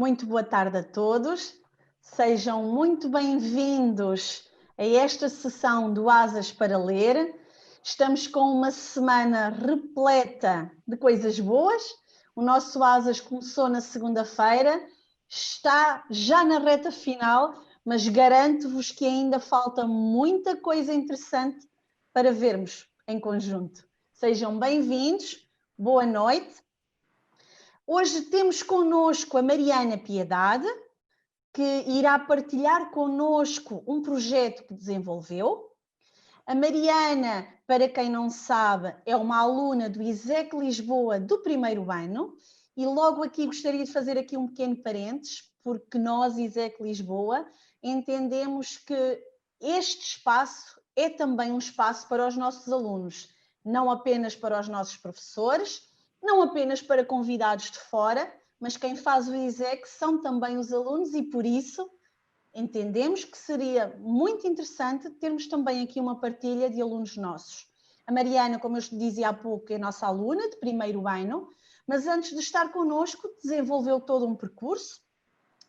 Muito boa tarde a todos, sejam muito bem-vindos a esta sessão do Asas para Ler. Estamos com uma semana repleta de coisas boas. O nosso Asas começou na segunda-feira, está já na reta final, mas garanto-vos que ainda falta muita coisa interessante para vermos em conjunto. Sejam bem-vindos, boa noite. Hoje temos connosco a Mariana Piedade, que irá partilhar connosco um projeto que desenvolveu. A Mariana, para quem não sabe, é uma aluna do ISEC Lisboa do primeiro ano, e logo aqui gostaria de fazer aqui um pequeno parênteses, porque nós, ISEC Lisboa, entendemos que este espaço é também um espaço para os nossos alunos, não apenas para os nossos professores, não apenas para convidados de fora, mas quem faz o ISEC são também os alunos e por isso entendemos que seria muito interessante termos também aqui uma partilha de alunos nossos. A Mariana, como eu dizia há pouco, é nossa aluna de primeiro ano, mas antes de estar connosco desenvolveu todo um percurso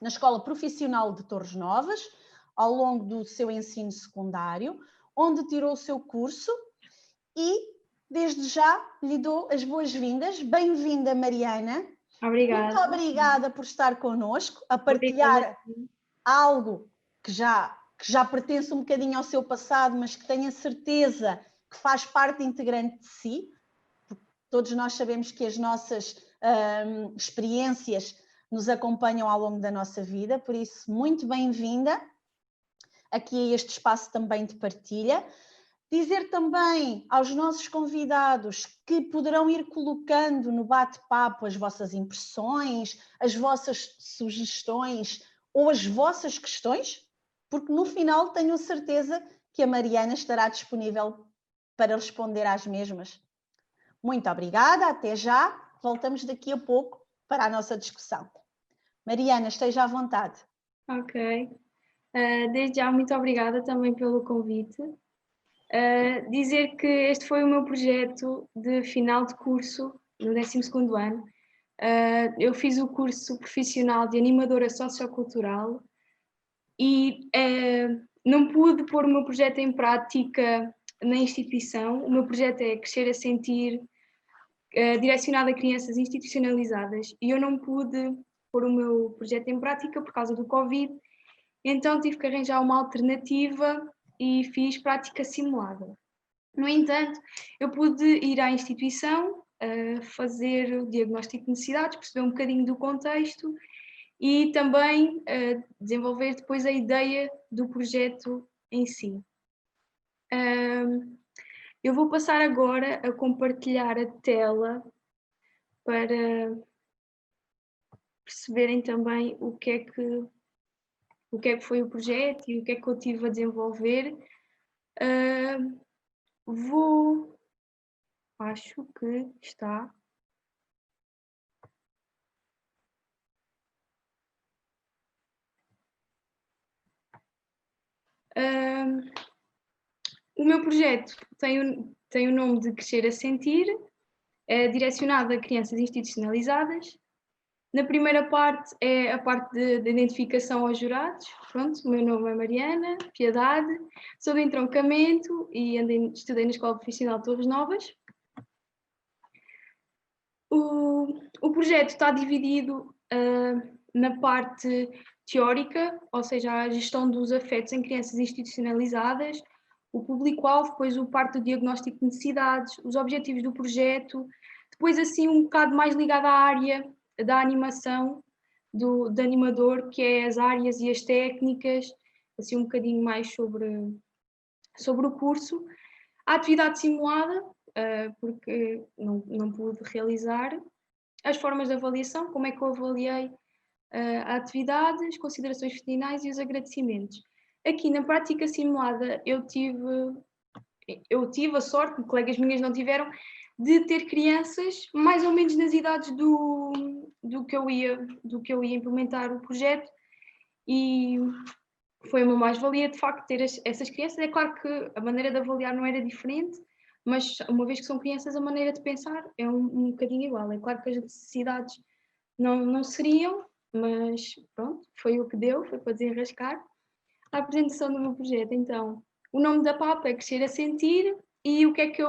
na Escola Profissional de Torres Novas, ao longo do seu ensino secundário, onde tirou o seu curso e desde já lhe dou as boas-vindas. Bem-vinda, Mariana. Obrigada. Muito obrigada por estar connosco, a partilhar algo que já pertence um bocadinho ao seu passado, mas que tenho a certeza que faz parte integrante de si. Todos nós sabemos que as nossas experiências nos acompanham ao longo da nossa vida, por isso, muito bem-vinda aqui a este espaço também de partilha. Dizer também aos nossos convidados que poderão ir colocando no bate-papo as vossas impressões, as vossas sugestões ou as vossas questões, porque no final tenho certeza que a Mariana estará disponível para responder às mesmas. Muito obrigada, até já. Voltamos daqui a pouco para a nossa discussão. Mariana, esteja à vontade. Ok. Desde já, muito obrigada também pelo convite. Dizer que este foi o meu projeto de final de curso no 12º ano. Eu fiz o curso profissional de animadora sociocultural e não pude pôr o meu projeto em prática na instituição. O meu projeto é Crescer a Sentir, direcionado a crianças institucionalizadas, e eu não pude pôr o meu projeto em prática por causa do Covid, então tive que arranjar uma alternativa e fiz prática simulada. No entanto, eu pude ir à instituição, fazer o diagnóstico de necessidades, perceber um bocadinho do contexto e também desenvolver depois a ideia do projeto em si. Eu vou passar agora a compartilhar a tela para perceberem também o que é que foi o projeto e o que é que eu tive a desenvolver. Acho que está. O meu projeto tem o nome de Crescer a Sentir, é direcionado a crianças institucionalizadas. Na primeira parte é a parte de identificação aos jurados. Pronto, o meu nome é Mariana Piedade, sou de entroncamento e estudei na Escola Profissional de Torres Novas. O projeto está dividido na parte teórica, ou seja, a gestão dos afetos em crianças institucionalizadas, o público-alvo, depois o parte do diagnóstico de necessidades, os objetivos do projeto, depois assim um bocado mais ligado à área da animação, do animador, que é as áreas e as técnicas, assim um bocadinho mais sobre o curso. A atividade simulada, porque não pude realizar, as formas de avaliação, como é que eu avaliei a atividade, as considerações finais e os agradecimentos. Aqui na prática simulada eu tive a sorte, colegas minhas não tiveram, de ter crianças mais ou menos nas idades do que eu ia implementar o projeto, e foi uma mais-valia de facto ter essas crianças. É claro que a maneira de avaliar não era diferente, mas uma vez que são crianças a maneira de pensar é um bocadinho igual. É claro que as necessidades não seriam, mas pronto, foi o que deu, foi para desenrascar. A apresentação do meu projeto, então, o nome da PAP é Crescer a Sentir, e porque é que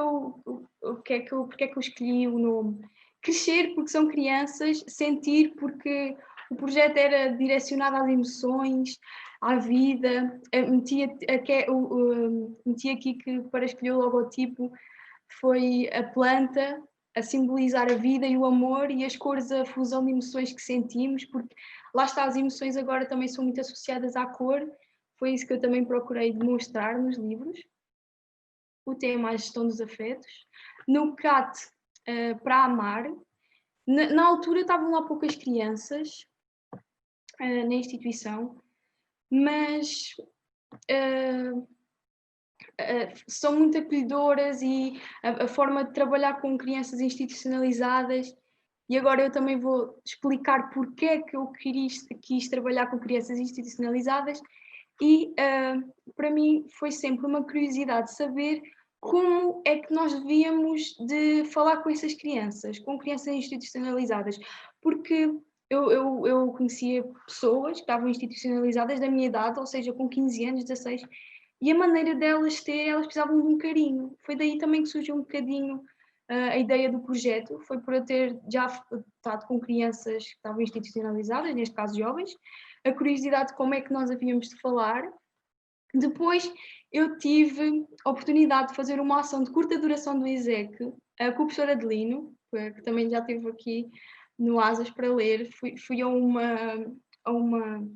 eu escolhi o nome? Crescer porque são crianças, sentir porque o projeto era direcionado às emoções, à vida. Meti aqui que para escolher o logotipo foi a planta a simbolizar a vida e o amor, e as cores, a fusão de emoções que sentimos, porque lá está, as emoções agora também são muito associadas à cor. Foi isso que eu também procurei demonstrar nos livros. O tema, a gestão dos afetos. No CAT, para amar. Na altura estavam lá poucas crianças na instituição, mas são muito acolhedoras, e a forma de trabalhar com crianças institucionalizadas. E agora eu também vou explicar porque é que eu quis trabalhar com crianças institucionalizadas. E para mim foi sempre uma curiosidade saber como é que nós devíamos de falar com essas crianças, com crianças institucionalizadas, porque eu conhecia pessoas que estavam institucionalizadas da minha idade, ou seja, com 15 anos, 16, e a maneira delas elas precisavam de um carinho. Foi daí também que surgiu um bocadinho a ideia do projeto, foi por eu ter já estado com crianças que estavam institucionalizadas, neste caso jovens, a curiosidade de como é que nós havíamos de falar. Depois eu tive a oportunidade de fazer uma ação de curta duração do ISEC com o professor Adelino, que também já esteve aqui no Asas para Ler. Fui a uma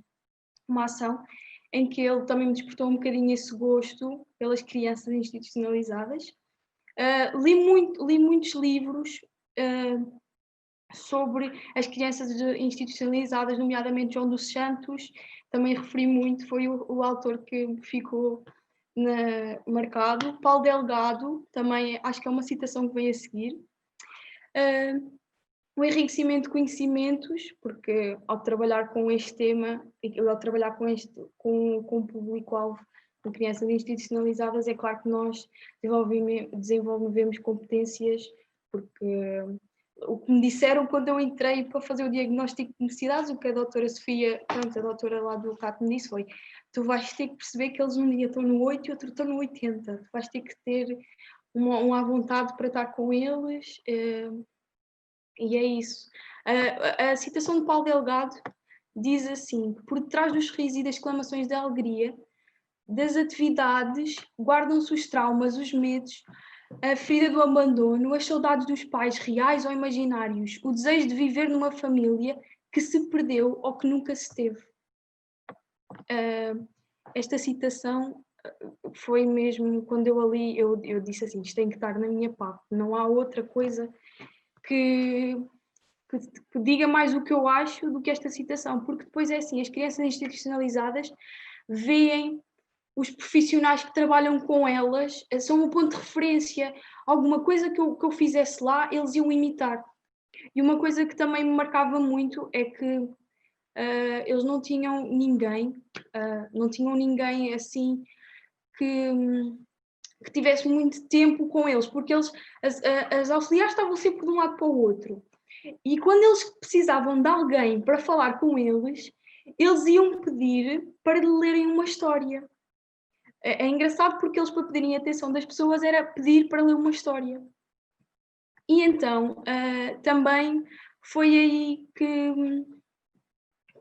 ação em que ele também me despertou um bocadinho esse gosto pelas crianças institucionalizadas. Li muitos livros sobre as crianças institucionalizadas, nomeadamente João dos Santos, também referi muito, foi o autor que ficou marcado. Paulo Delgado, também acho que é uma citação que vem a seguir. O enriquecimento de conhecimentos, porque ao trabalhar com este tema, ao trabalhar com o público-alvo de crianças institucionalizadas, é claro que nós desenvolvemos competências, porque o que me disseram quando eu entrei para fazer o diagnóstico de necessidades, o que a doutora Sofia, pronto, a doutora lá do CAT me disse foi: tu vais ter que perceber que eles um dia estão no 8 e outro estão no 80, tu vais ter que ter uma vontade para estar com eles, e é isso. A citação de Paulo Delgado diz assim: por detrás dos sorrisos e das exclamações de alegria das atividades guardam-se os traumas, os medos, a ferida do abandono, as saudades dos pais reais ou imaginários, o desejo de viver numa família que se perdeu ou que nunca se teve. Esta citação foi mesmo, quando eu a li, eu disse assim: isto tem que estar na minha PAP, não há outra coisa que diga mais o que eu acho do que esta citação, porque depois é assim, as crianças institucionalizadas veem os profissionais que trabalham com elas, são um ponto de referência. Alguma coisa que eu fizesse lá, eles iam imitar. E uma coisa que também me marcava muito é que eles não tinham ninguém assim que tivesse muito tempo com eles, porque as auxiliares estavam sempre de um lado para o outro. E quando eles precisavam de alguém para falar com eles iam pedir para lhe lerem uma história. É engraçado porque eles, para pedirem a atenção das pessoas, era pedir para ler uma história. E então, também foi aí que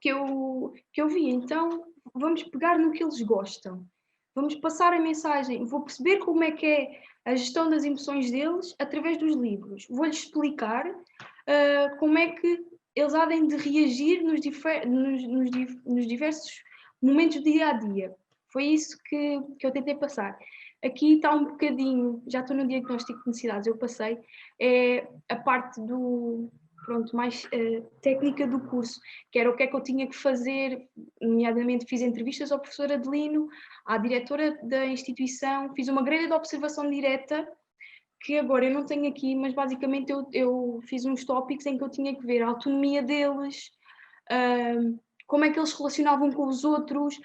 eu vi. Então, vamos pegar no que eles gostam. Vamos passar a mensagem. Vou perceber como é que é a gestão das emoções deles através dos livros. Vou-lhes explicar como é que eles há de reagir nos diversos momentos do dia-a-dia. Foi isso que eu tentei passar. Aqui está um bocadinho, já estou no diagnóstico de necessidades, eu passei, é a parte mais técnica do curso, que era o que é que eu tinha que fazer, nomeadamente fiz entrevistas ao professor Adelino, à diretora da instituição, fiz uma grelha de observação direta, que agora eu não tenho aqui, mas basicamente eu fiz uns tópicos em que eu tinha que ver a autonomia deles, como é que eles se relacionavam com os outros,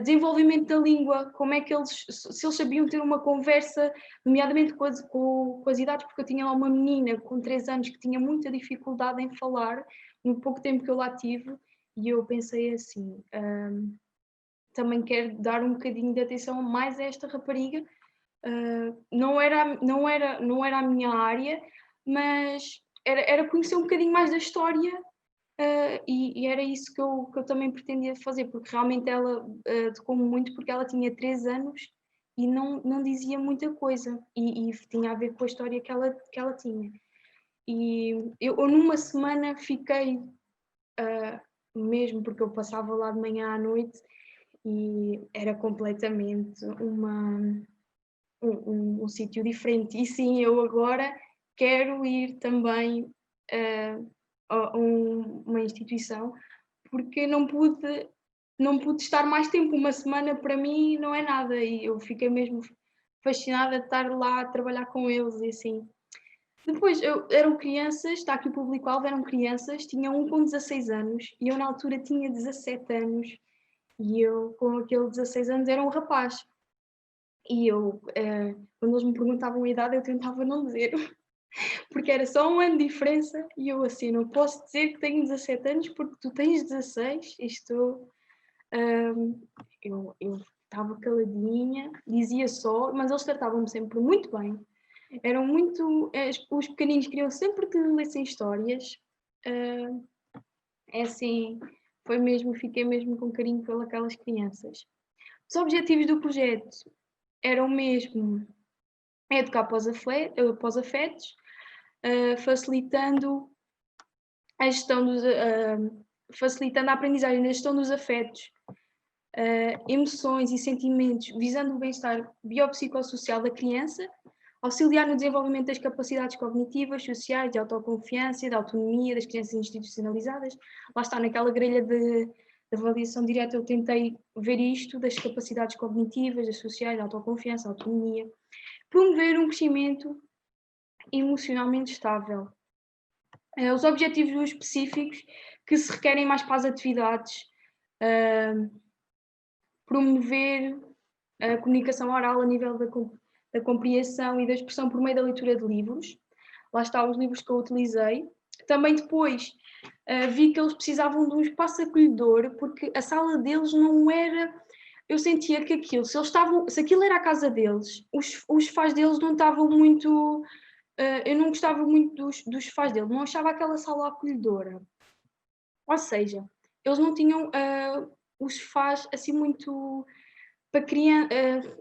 desenvolvimento da língua, como é que se eles sabiam ter uma conversa, nomeadamente com as idades, porque eu tinha lá uma menina com 3 anos que tinha muita dificuldade em falar, no pouco tempo que eu lá tive, E eu pensei assim, também quero dar um bocadinho de atenção mais a esta rapariga. Não era a minha área, mas era conhecer um bocadinho mais da história, e era isso que eu também pretendia fazer, porque realmente ela tocou-me muito, porque ela tinha 3 anos e não dizia muita coisa, e tinha a ver com a história que ela tinha. E eu numa semana fiquei, mesmo porque eu passava lá de manhã à noite, e era completamente um sítio diferente. E sim, eu agora quero ir também a uma instituição, porque não pude estar mais tempo. Uma semana para mim não é nada, e eu fiquei mesmo fascinada de estar lá a trabalhar com eles e assim. Depois, eram crianças, está aqui o público-alvo, eram crianças, tinha um com 16 anos e eu na altura tinha 17 anos, e eu com aquele 16 anos era um rapaz. E eu, quando eles me perguntavam a idade, eu tentava não dizer, porque era só um ano de diferença, e eu assim, não posso dizer que tenho 17 anos porque tu tens 16, eu estava caladinha, dizia só, mas eles tratavam-me sempre muito bem. Eram muito, os pequeninos queriam sempre que lessem histórias, é assim, fiquei mesmo com carinho pelas crianças. Os objetivos do projeto eram mesmo educar pós-afetos, facilitando a gestão facilitando a aprendizagem na gestão dos afetos, emoções e sentimentos, visando o bem-estar biopsicossocial da criança, auxiliar no desenvolvimento das capacidades cognitivas, sociais, de autoconfiança, de autonomia das crianças institucionalizadas. Lá está, naquela grelha de avaliação direta, eu tentei ver isto, das capacidades cognitivas, das sociais, de autoconfiança, autonomia. Promover um crescimento emocionalmente estável. Os objetivos específicos que se requerem mais para as atividades, promover a comunicação oral a nível da compreensão e da expressão por meio da leitura de livros. Lá estão os livros que eu utilizei. Também depois vi que eles precisavam de um espaço acolhedor, porque a sala deles não era... Eu sentia que aquilo, se aquilo era a casa deles, os sofás deles não estavam muito... eu não gostava muito dos sofás deles, não achava aquela sala acolhedora. Ou seja, eles não tinham os sofás assim muito... para criança...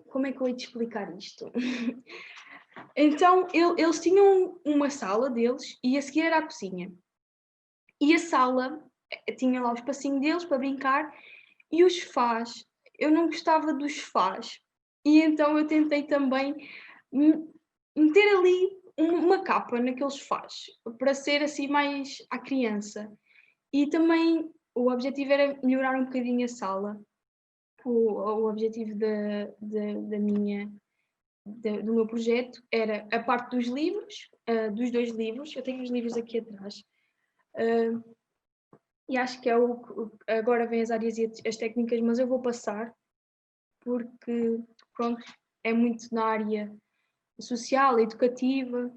como é que eu ia te explicar isto? Então, eles tinham uma sala deles e a seguir era a cozinha. E a sala tinha lá o espacinho deles para brincar, e os sofás, eu não gostava dos sofás. E então eu tentei também meter ali uma capa naqueles sofás, para ser assim mais à criança. E também o objetivo era melhorar um bocadinho a sala. O objetivo do meu projeto era a parte dos livros, dos 2 livros. Eu tenho os livros aqui atrás, e acho que é agora vem as áreas e as técnicas, mas eu vou passar porque, pronto, é muito na área social, educativa,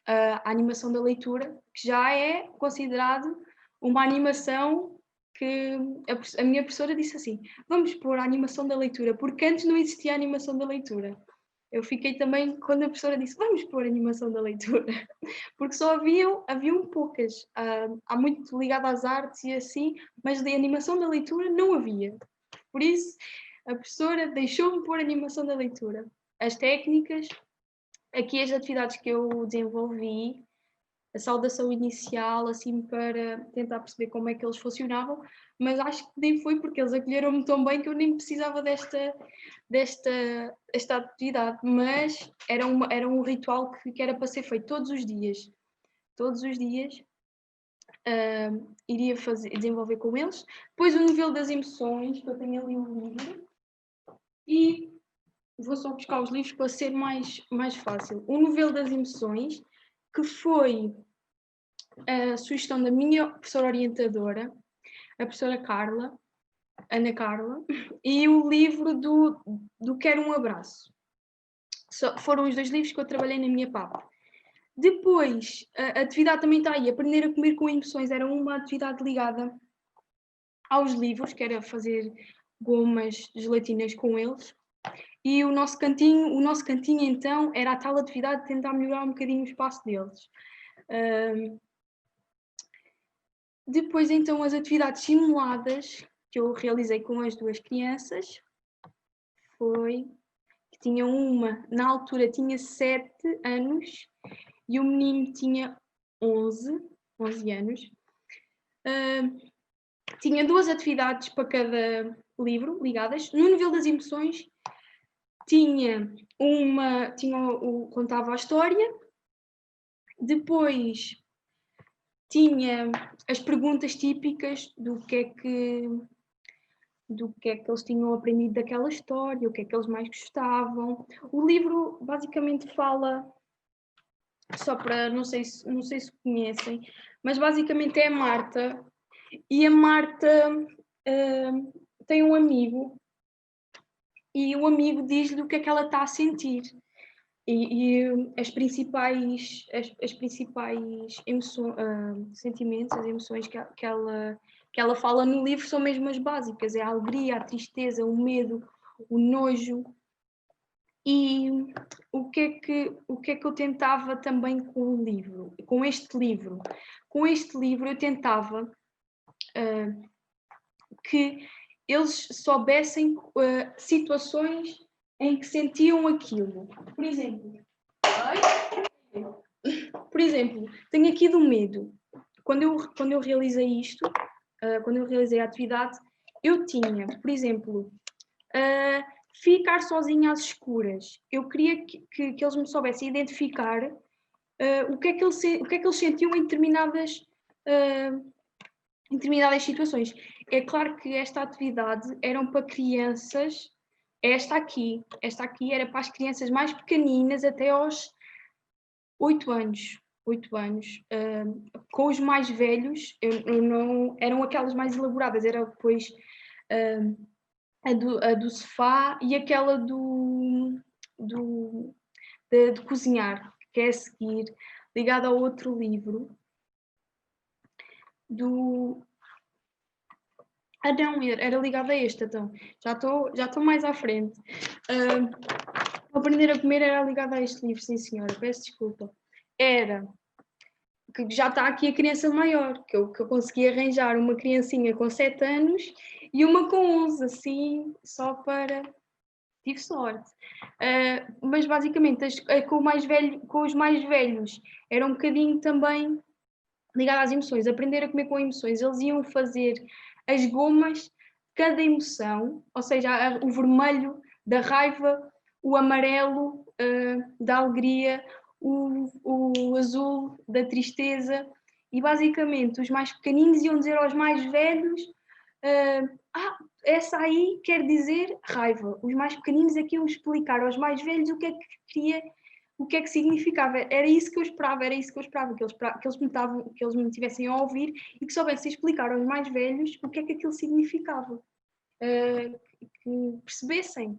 a animação da leitura, que já é considerado uma animação que a minha professora disse assim: vamos pôr a animação da leitura, porque antes não existia a animação da leitura. Eu fiquei também quando a professora disse: vamos pôr a animação da leitura, porque só haviam poucas, há muito ligado às artes e assim, mas de animação da leitura não havia. Por isso, a professora deixou-me pôr a animação da leitura. As técnicas, aqui as atividades que eu desenvolvi, a saudação inicial, assim, para tentar perceber como é que eles funcionavam, mas acho que nem foi porque eles acolheram-me tão bem que eu nem precisava desta atividade, mas era um ritual que era para ser feito todos os dias. Todos os dias iria desenvolver com eles. Depois o nível das emoções, que eu tenho ali um livro, e vou só buscar os livros para ser mais fácil. O novelo das emoções, que foi a sugestão da minha professora orientadora, a professora Carla, Ana Carla, e o livro do Quero um Abraço. Foram os 2 livros que eu trabalhei na minha PAP. Depois, a atividade também está aí, aprender a comer com emoções, era uma atividade ligada aos livros, que era fazer gomas, gelatinas com eles. E o nosso cantinho então era a tal atividade de tentar melhorar um bocadinho o espaço deles. Depois então as atividades simuladas que eu realizei com as duas crianças foi que tinha uma, na altura tinha 7 anos e o menino tinha 11 anos. Tinha 2 atividades para cada livro ligadas. No nível das emoções contava a história, depois tinha as perguntas típicas do que é que eles tinham aprendido daquela história, o que é que eles mais gostavam. O livro basicamente fala, só para, não sei se conhecem, mas basicamente é a Marta, e a Marta tem um amigo, e o amigo diz-lhe o que é que ela está a sentir. E as principais sentimentos, as emoções que ela fala no livro são mesmo as básicas, é a alegria, a tristeza, o medo, o nojo. E o que é que eu tentava também com o livro, com este livro? Com este livro eu tentava que eles soubessem situações em que sentiam aquilo. Por exemplo, tenho aqui do medo. Quando eu realizei isto, quando eu realizei a atividade, eu tinha, por exemplo, ficar sozinha às escuras. Eu queria que eles me soubessem identificar o que é que eles sentiam em determinadas situações. É claro que esta atividade eram para crianças, esta aqui era para as crianças mais pequeninas até aos 8 anos. Com os mais velhos, eu não, eram aquelas mais elaboradas, era depois a do sofá e aquela de cozinhar, que é a seguir, ligada ao outro livro do... não, era ligada a este, então. Já estou mais à frente. Aprender a comer era ligada a este livro, sim senhora, peço desculpa. Era que já está aqui a criança maior, que eu consegui arranjar uma criancinha com 7 anos e uma com 11, assim, só para... Tive sorte. Mas basicamente com os mais velhos era um bocadinho também ligado às emoções, aprender a comer com emoções. Eles iam fazer as gomas de cada emoção, ou seja, o vermelho da raiva, o amarelo da alegria, o azul da tristeza, e basicamente os mais pequeninos iam dizer aos mais velhos essa aí quer dizer raiva. Os mais pequeninos aqui iam explicar aos mais velhos o que é que queria, o que é que significava. Era isso que eu esperava, que eles me tivessem a ouvir e que soubessem explicar aos mais velhos o que é que aquilo significava. Que percebessem.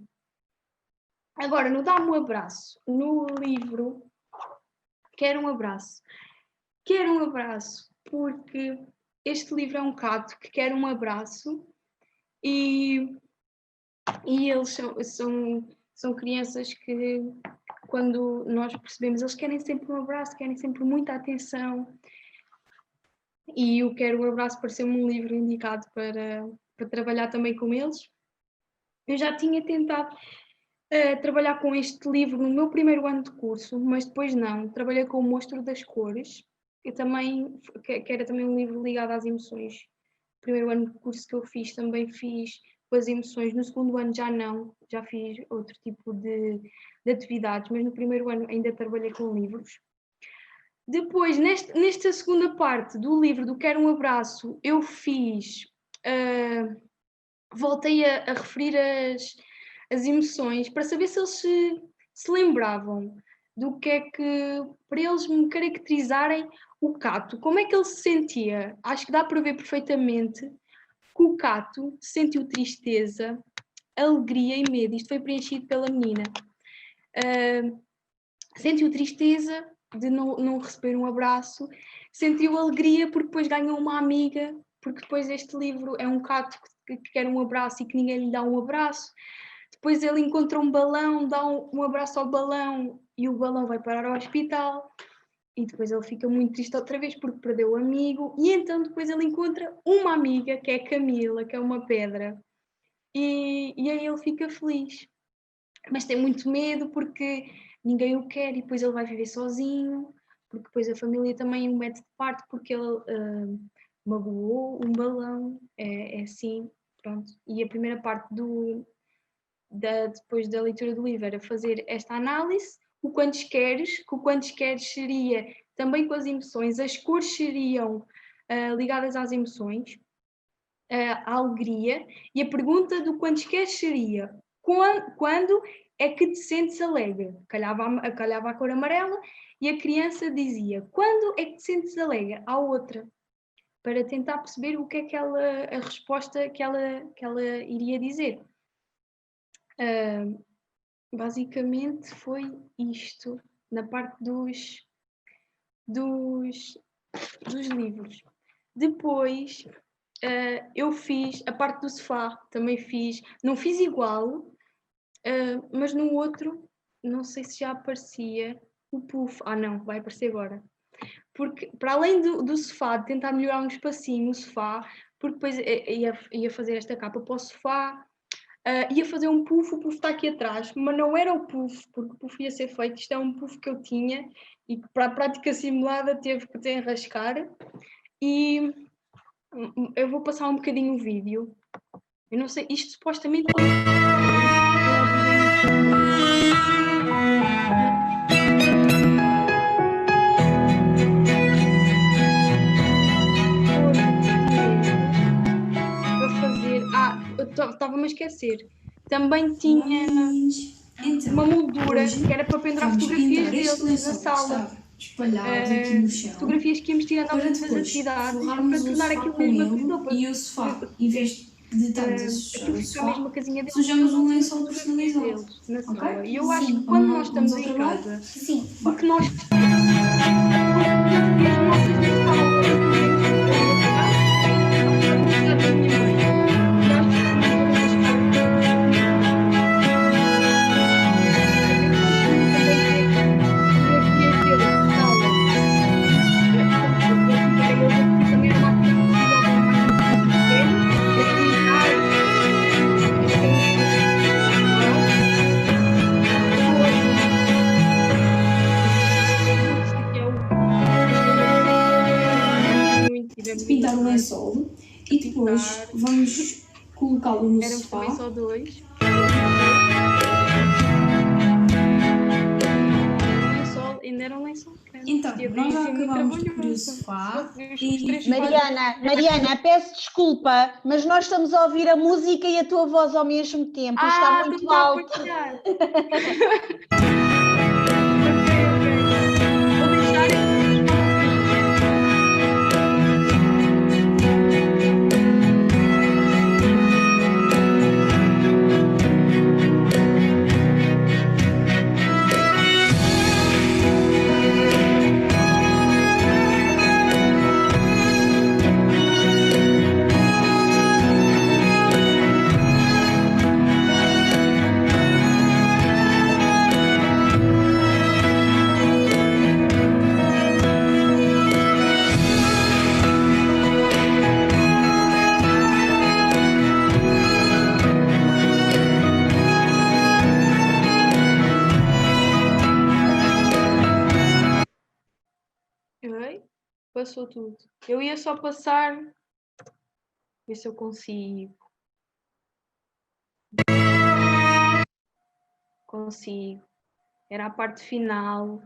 Agora, no Dá-me um Abraço, no livro, quero um abraço. Quero um abraço, porque este livro é um gato que quer um abraço e eles são crianças que, quando nós percebemos, eles querem sempre um abraço, querem sempre muita atenção. E o Quero um Abraço pareceu-me um livro indicado para trabalhar também com eles. Eu já tinha tentado trabalhar com este livro no meu primeiro ano de curso, mas depois não. Trabalhei com o Monstro das Cores, que era também um livro ligado às emoções. No primeiro ano de curso que eu fiz, também fiz com as emoções. No segundo ano já não, já fiz outro tipo de atividades, mas no primeiro ano ainda trabalhei com livros. Depois, nesta segunda parte do livro do Quero um Abraço, eu fiz... voltei a referir as emoções para saber se eles se lembravam do que é que... para eles me caracterizarem o Cato. Como é que ele se sentia? Acho que dá para ver perfeitamente que o Cato sentiu tristeza, alegria e medo. Isto foi preenchido pela menina. Sentiu tristeza de não receber um abraço, sentiu alegria porque depois ganhou uma amiga porque depois este livro é um gato que quer um abraço e que ninguém lhe dá um abraço. Depois ele encontra um balão, dá um abraço ao balão e o balão vai parar ao hospital. E depois ele fica muito triste outra vez porque perdeu o amigo. E então depois ele encontra uma amiga, que é a Camila, que é uma pedra. E aí ele fica feliz. Mas tem muito medo porque ninguém o quer e depois ele vai viver sozinho. Porque depois a família também o mete de parte porque ele magoou um balão. É assim, pronto. E a primeira parte depois da leitura do livro era fazer esta análise. O quantos queres, que o quantos queres seria também com as emoções, as cores seriam ligadas às emoções, à alegria, e a pergunta do quantos queres seria quando é que te sentes alegre? Calhava a cor amarela e a criança dizia quando é que te sentes alegre? À outra, para tentar perceber o que é que a resposta que ela iria dizer. Basicamente foi isto na parte dos livros. Depois eu fiz a parte do sofá, também fiz, não fiz igual, mas no outro, não sei se já aparecia o puff. Não, vai aparecer agora. Porque para além do sofá, de tentar melhorar um espacinho o sofá, porque depois ia fazer esta capa para o sofá, ia fazer um puff, o puff está aqui atrás, mas não era o puff, porque o puff ia ser feito, isto é um puff que eu tinha e que para a prática simulada teve que desenrascar. E eu vou passar um bocadinho o vídeo. Eu não sei, isto supostamente... para fazer... eu estava-me a esquecer. Também tinha uma moldura que era para pendurar fotografias deles na sala. Fotografias que íamos tirando ao longo das atividades para tornar aquilo mesmo a e o sofá, em vez de estarmos a sujar o sofá, sujamos um lençol personalizado na sala. Okay? E eu acho que quando nós estamos em casa, porque nós pintar o lençol e depois vamos colocá-lo no sofá. Também só dois. Ainda era um lençol. Então, nós já acabamos de pôr o sofá e... Mariana, peço desculpa, mas nós estamos a ouvir a música e a tua voz ao mesmo tempo. Está muito alto. Passou tudo. Eu ia só passar, ver se eu consigo. Consigo. Era a parte final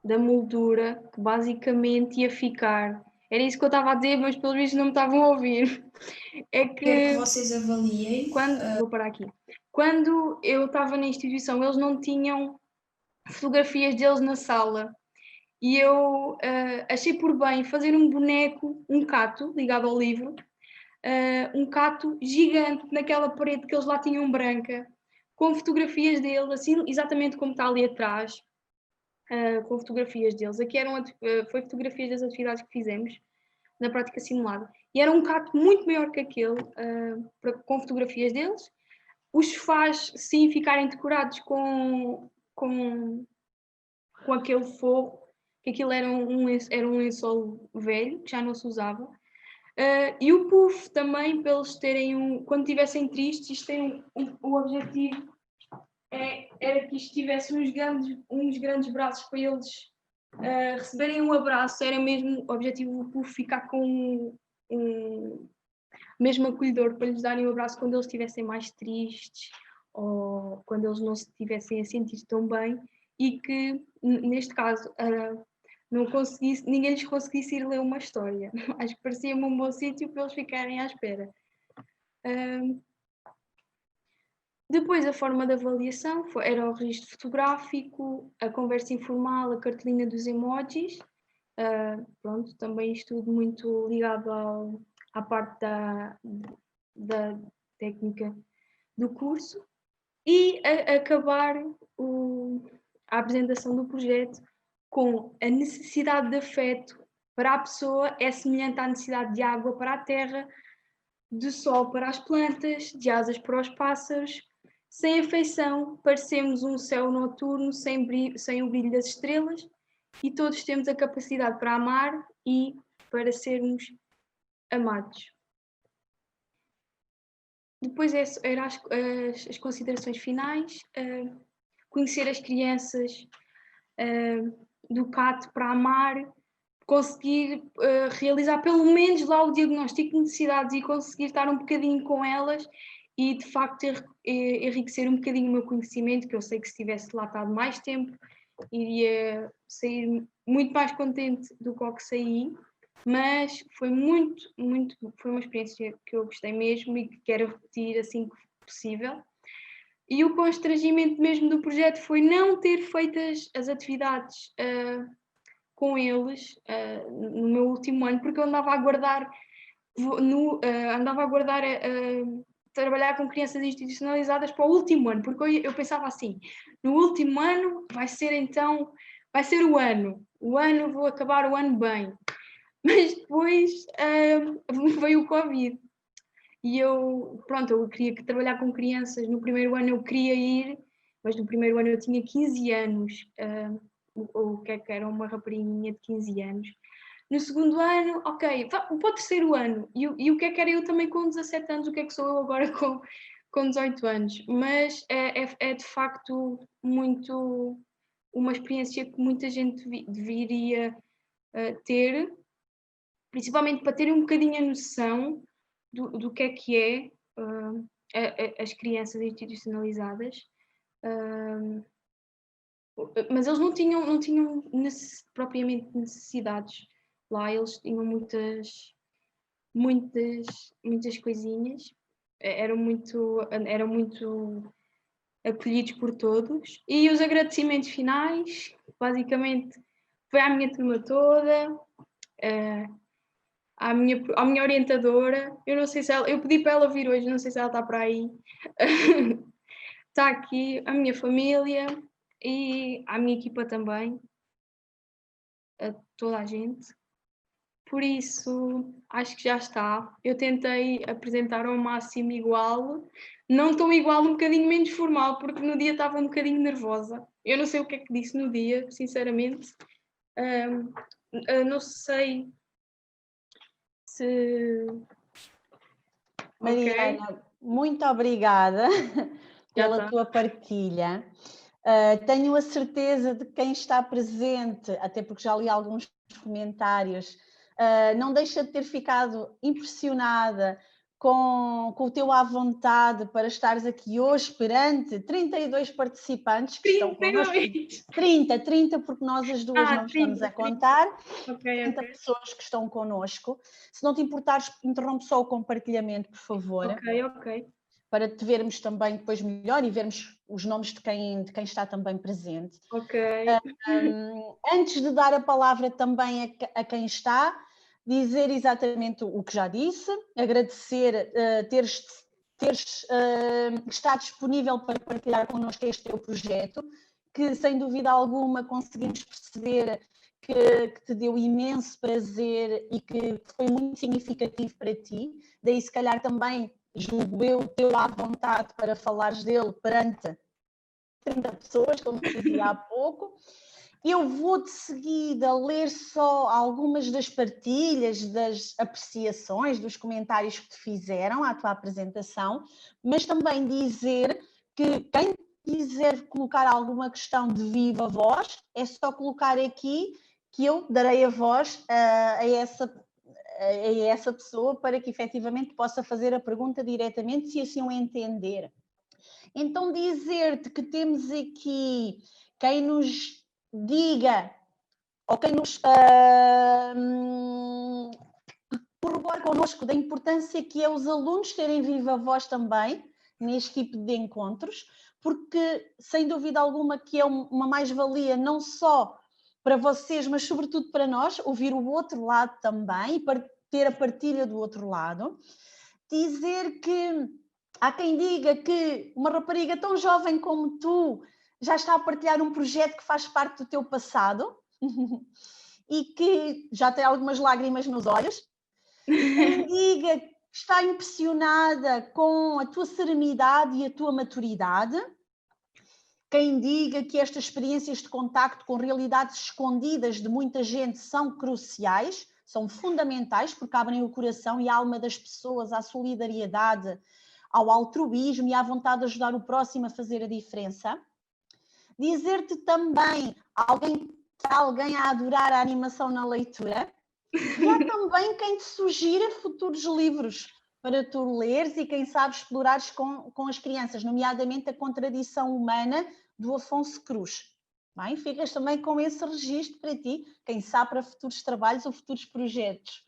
da moldura, que basicamente ia ficar. Era isso que eu estava a dizer, mas pelos vistos não me estavam a ouvir. É que vocês avaliem. Vou parar aqui. Quando eu estava na instituição, eles não tinham fotografias deles na sala. E eu achei por bem fazer um boneco, um cato, ligado ao livro, um cato gigante naquela parede que eles lá tinham branca, com fotografias dele, assim, exatamente como está ali atrás, com fotografias deles. Aqui foi fotografias das atividades que fizemos. na prática simulada. E era um CAT muito maior que aquele, com fotografias deles. Os sofás, sim, ficarem decorados com aquele forro, que aquilo era um lençol velho, que já não se usava. E o puff também, para eles terem quando estivessem tristes, isto tem o objetivo era que isto tivesse uns grandes braços para eles receberem um abraço. Era mesmo o objetivo do puff ficar com mesmo acolhedor, para lhes darem um abraço quando eles estivessem mais tristes ou quando eles não se estivessem a sentir tão bem, e que, neste caso, ninguém lhes conseguisse ir ler uma história. Acho que parecia-me um bom sítio para eles ficarem à espera. Depois, a forma de avaliação era o registro fotográfico, a conversa informal, a cartolina dos emojis. Pronto, também isto tudo muito ligado à parte da técnica do curso. E acabar a apresentação do projeto com a necessidade de afeto para a pessoa é semelhante à necessidade de água para a terra, de sol para as plantas, de asas para os pássaros. Sem afeição, parecemos um céu noturno sem o brilho das estrelas, e todos temos a capacidade para amar e para sermos amados. Depois eram as considerações finais, conhecer as crianças do CAT para amar, conseguir realizar pelo menos lá o diagnóstico de necessidades e conseguir estar um bocadinho com elas e, de facto, enriquecer um bocadinho o meu conhecimento, que eu sei que se tivesse lá estado mais tempo, iria sair muito mais contente do que saí, mas foi foi uma experiência que eu gostei mesmo e que quero repetir assim que possível. E o constrangimento mesmo do projeto foi não ter feito as atividades com eles no meu último ano, porque eu andava a aguardar trabalhar com crianças institucionalizadas para o último ano, porque eu pensava assim, no último ano vai ser o ano vou acabar o ano bem, mas depois veio o Covid e eu queria trabalhar com crianças. No primeiro ano eu queria ir, mas no primeiro ano eu tinha 15 anos, o que é que era uma rapariginha de 15 anos. No segundo ano, ok, para o terceiro ano, e o que é que era eu também com 17 anos, o que é que sou eu agora com 18 anos? Mas é de facto muito uma experiência que muita gente deveria ter, principalmente para terem um bocadinho a noção do que é as crianças institucionalizadas. Mas eles não tinham propriamente necessidades. Lá eles tinham muitas coisinhas, eram muito acolhidos por todos. E os agradecimentos finais, basicamente, foi à minha turma toda, à minha orientadora. Eu não sei se eu pedi para ela vir hoje, não sei se ela está por aí. Está aqui a minha família e à minha equipa também, a toda a gente. Por isso, acho que já está. Eu tentei apresentar ao máximo igual, não tão igual, um bocadinho menos formal, porque no dia estava um bocadinho nervosa. Eu não sei o que é que disse no dia, sinceramente. Não sei se... Mariana, okay. Muito obrigada pela tua partilha. Tenho a certeza de que quem está presente, até porque já li alguns comentários, não deixa de ter ficado impressionada com o teu à vontade para estares aqui hoje perante 32 participantes que estão connosco. 30, porque nós as duas não 30, estamos a contar. 30 pessoas que estão connosco. Se não te importares, interrompe só o compartilhamento, por favor. Ok. Para te vermos também depois melhor e vermos os nomes de quem está também presente. Ok. Antes de dar a palavra também a quem está, dizer exatamente o que já disse, agradecer teres estado disponível para partilhar connosco este teu projeto, que sem dúvida alguma conseguimos perceber que te deu imenso prazer e que foi muito significativo para ti, daí se calhar também, julgo eu, teu à vontade para falares dele perante 30 pessoas, como te dizia há pouco. Eu vou de seguida ler só algumas das partilhas, das apreciações, dos comentários que te fizeram à tua apresentação, mas também dizer que quem quiser colocar alguma questão de viva voz, é só colocar aqui que eu darei a voz a essa pessoa para que efetivamente possa fazer a pergunta diretamente, se assim o entender. Então, dizer-te que temos aqui quem nos diga, ou quem nos corrobora connosco da importância que é os alunos terem viva voz também neste tipo de encontros, porque, sem dúvida alguma, que é uma mais-valia não só para vocês, mas sobretudo para nós, ouvir o outro lado também, e para ter a partilha do outro lado. Dizer que há quem diga que uma rapariga tão jovem como tu já está a partilhar um projeto que faz parte do teu passado e que já tem algumas lágrimas nos olhos. Quem diga que está impressionada com a tua serenidade e a tua maturidade. Quem diga que estas experiências de contacto com realidades escondidas de muita gente são cruciais, são fundamentais, porque abrem o coração e a alma das pessoas à solidariedade, ao altruísmo e à vontade de ajudar o próximo a fazer a diferença. Dizer-te também alguém a adorar a animação na leitura. E há também quem te sugira futuros livros para tu leres e, quem sabe, explorares com as crianças, nomeadamente A Contradição Humana, do Afonso Cruz. Bem, ficas também com esse registro para ti, quem sabe, para futuros trabalhos ou futuros projetos.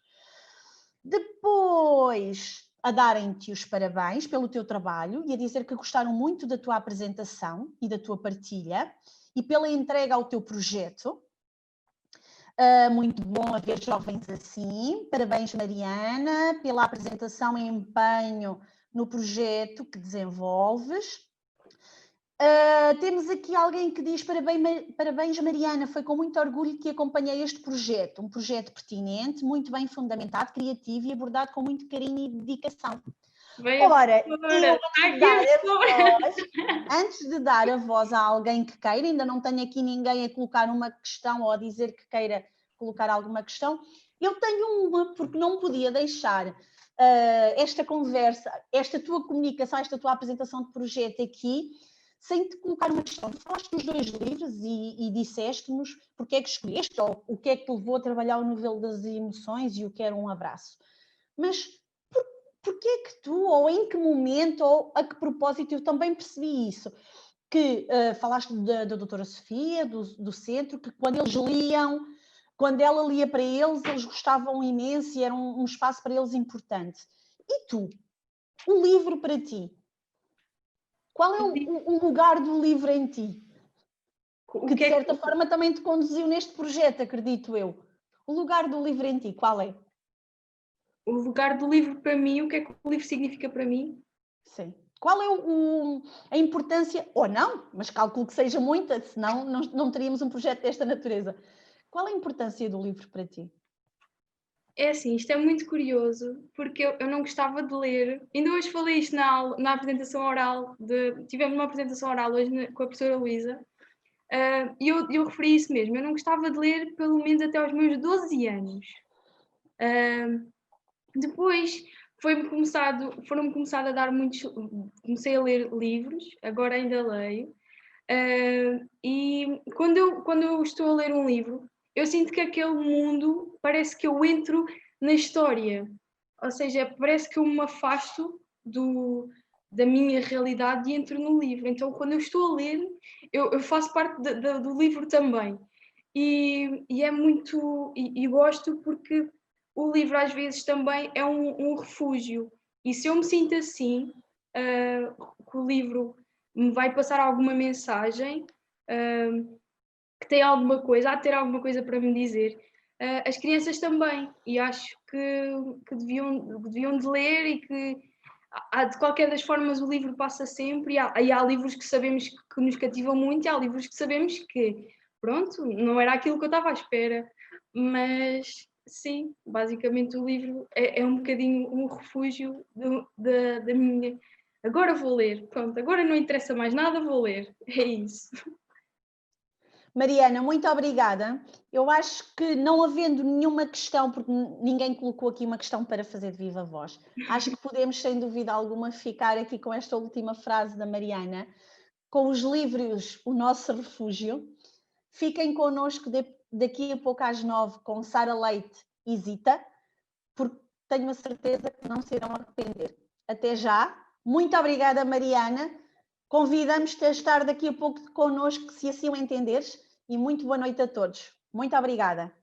Depois, a darem-te os parabéns pelo teu trabalho e a dizer que gostaram muito da tua apresentação e da tua partilha e pela entrega ao teu projeto. Muito bom haver jovens assim. Parabéns, Mariana, pela apresentação e empenho no projeto que desenvolves. Temos aqui alguém que diz: parabéns, Mariana, foi com muito orgulho que acompanhei este projeto, um projeto pertinente, muito bem fundamentado, criativo e abordado com muito carinho e dedicação. Ora, eu antes de dar a voz a alguém que queira, ainda não tenho aqui ninguém a colocar uma questão ou a dizer que queira colocar alguma questão, eu tenho uma, porque não podia deixar esta conversa, esta tua comunicação, esta tua apresentação de projeto aqui, sem te colocar uma questão. Falaste dos 2 livros e disseste-nos porque é que escolheste, ou o que é que te levou a trabalhar o novelo das emoções e o que era um abraço. Mas porquê é que tu, ou em que momento, ou a que propósito, eu também percebi isso, que falaste da doutora Sofia, do centro, que quando eles liam, quando ela lia para eles, eles gostavam imenso e era um espaço para eles importante. E tu? O livro para ti? Qual é o lugar do livro em ti? Que de certa forma também te conduziu neste projeto, acredito eu. O lugar do livro em ti, qual é? O lugar do livro para mim, o que é que o livro significa para mim? Sim. Qual é a importância, ou não, mas calculo que seja muita, senão não teríamos um projeto desta natureza. Qual é a importância do livro para ti? É assim, isto é muito curioso, porque eu não gostava de ler. Ainda hoje falei isto na apresentação oral, tivemos uma apresentação oral hoje com a professora Luísa, e eu referi isso mesmo, eu não gostava de ler pelo menos até aos meus 12 anos. Depois foram-me começado a dar muitos... Comecei a ler livros, agora ainda leio, e quando eu estou a ler um livro, eu sinto que aquele mundo parece que eu entro na história, ou seja, parece que eu me afasto da minha realidade e entro no livro. Então, quando eu estou a ler, eu faço parte do livro também. E é muito... E gosto porque o livro às vezes também é um refúgio. E se eu me sinto assim, que o livro me vai passar alguma mensagem, que tem alguma coisa, há de ter alguma coisa para me dizer, as crianças também. E acho que deviam de ler e que, de qualquer das formas, o livro passa sempre. E há livros que sabemos que nos cativam muito e há livros que sabemos que pronto, não era aquilo que eu estava à espera, mas sim, basicamente o livro é um bocadinho um refúgio da minha... Agora vou ler, pronto, agora não interessa mais nada, vou ler, é isso. Mariana, muito obrigada. Eu acho que não havendo nenhuma questão, porque ninguém colocou aqui uma questão para fazer de viva voz, acho que podemos, sem dúvida alguma, ficar aqui com esta última frase da Mariana, com os livros, o nosso refúgio. Fiquem connosco daqui a pouco às 9 com Sara Leite e Zita, porque tenho a certeza que não se irão arrepender. Até já. Muito obrigada, Mariana. Convidamos-te a estar daqui a pouco connosco, se assim o entenderes, e muito boa noite a todos. Muito obrigada.